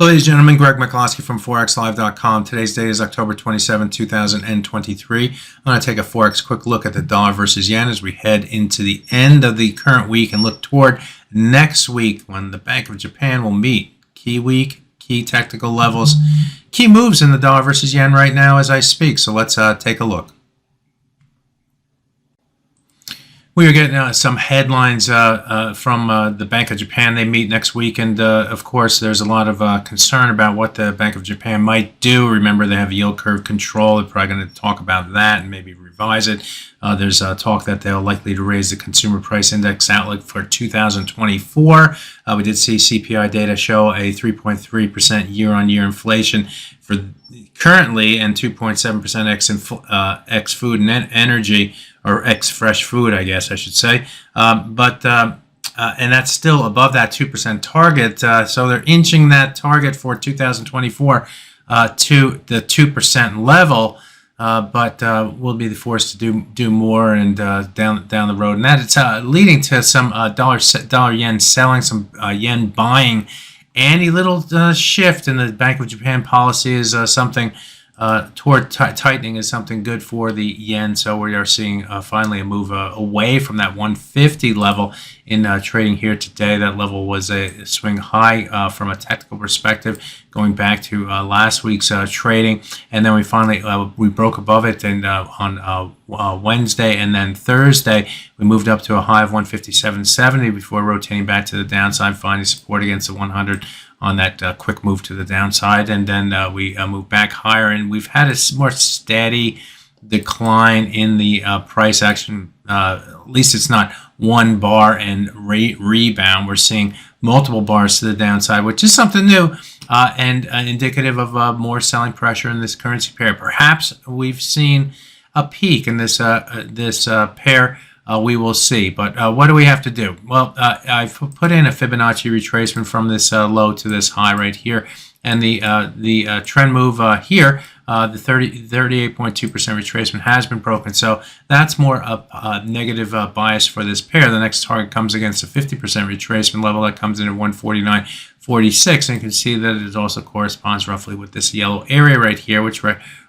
Ladies and gentlemen, Greg McCloskey from ForexLive.com. Today's date is October 27, 2023. I'm going to take a Forex quick look at the dollar versus yen as we head into the end of the current week and look toward next week when the Bank of Japan will meet. Key week, key technical levels, key moves in the dollar versus yen right now as I speak. So let's take a look. We are getting some headlines from the Bank of Japan. They meet next week, and of course, there's a lot of concern about what the Bank of Japan might do. Remember, they have yield curve control. They're probably going to talk about that and maybe revise it. There's talk that they're likely to raise the consumer price index outlook for 2024. We did see CPI data show a 3.3% year-on-year inflation for currently and 2.7% ex food and energy, or ex fresh food, I guess I should say. And that's still above that 2% target. So they're inching that target for 2024 to the 2% level. But we'll be forced to do more and down the road, and that it's leading to some dollar yen selling, some yen buying, and a little shift in the Bank of Japan policy is something toward tightening is something good for the yen. So we are seeing finally a move away from that 150 level in trading here today. That level was a swing high from a technical perspective going back to last week's trading, and then we finally we broke above it, and on Wednesday and then Thursday we moved up to a high of 157.70 before rotating back to the downside, finding support against the 100 on that quick move to the downside, and then we moved back higher, and we've had a more steady decline in the price action. At least it's not one bar and rebound. We're seeing multiple bars to the downside, which is something new and indicative of more selling pressure in this currency pair. Perhaps we've seen a peak in this pair. We will see. But what do we have to do? Well, I've put in a Fibonacci retracement from this low to this high right here. And the trend move here, the 38.2% retracement has been broken. So that's more a negative bias for this pair. The next target comes against a 50% retracement level that comes in at 149.46. And you can see that it also corresponds roughly with this yellow area right here, which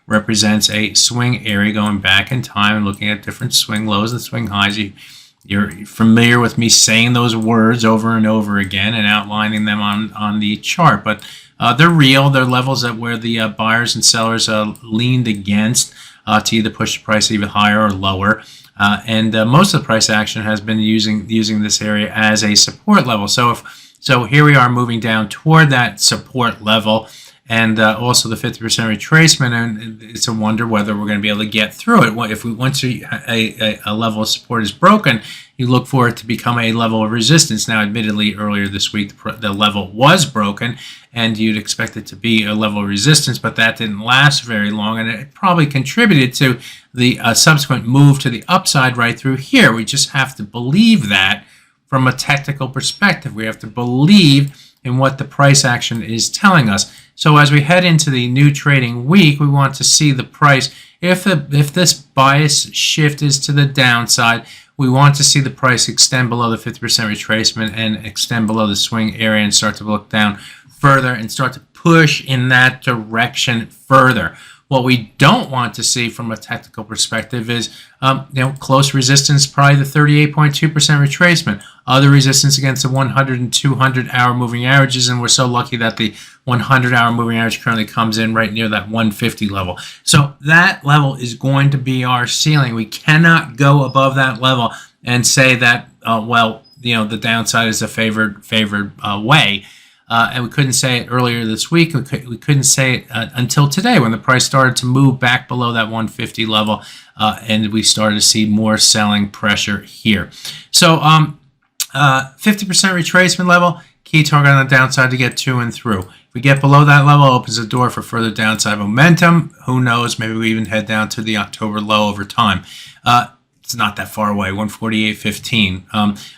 represents a swing area going back in time and looking at different swing lows and swing highs. You're familiar with me saying those words over and over again and outlining them on the chart, but they're real. They're levels at where the buyers and sellers leaned against to either push the price even higher or lower. And most of the price action has been using this area as a support level. So here we are moving down toward that support level, and also the 50% retracement, and it's a wonder whether we're going to be able to get through it. If once a level of support is broken, you look for it to become a level of resistance. Now, admittedly, earlier this week, the level was broken, and you'd expect it to be a level of resistance, but that didn't last very long, and it probably contributed to the subsequent move to the upside right through here. We just have to believe that from a technical perspective. We have to believe in what the price action is telling us. So as we head into the new trading week, we want to see the price. If this bias shift is to the downside, we want to see the price extend below the 50% retracement and extend below the swing area and start to look down further and start to push in that direction further. What we don't want to see from a technical perspective is close resistance, probably the 38.2% retracement. Other resistance against the 100 and 200 hour moving averages, and we're so lucky that the 100-hour moving average currently comes in right near that 150 level. So that level is going to be our ceiling. We cannot go above that level and say that the downside is a favored way. And we couldn't say it earlier this week. We couldn't say it until today when the price started to move back below that 150 level, and we started to see more selling pressure here. So 50% retracement level, key target on the downside to get to and through. If we get below that level, it opens the door for further downside momentum. Who knows? Maybe we even head down to the October low over time. It's not that far away, 148.15.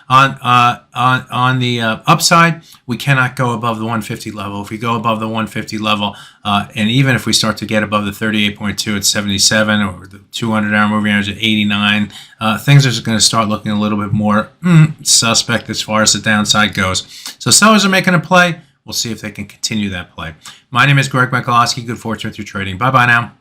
On the upside, we cannot go above the 150 level. If we go above the 150 level, and even if we start to get above the 38.2 at 77 or the 200-hour moving average at 89, things are just going to start looking a little bit more suspect as far as the downside goes. So sellers are making a play. We'll see if they can continue that play. My name is Greg Michalowski. Good fortune with your trading. Bye-bye now.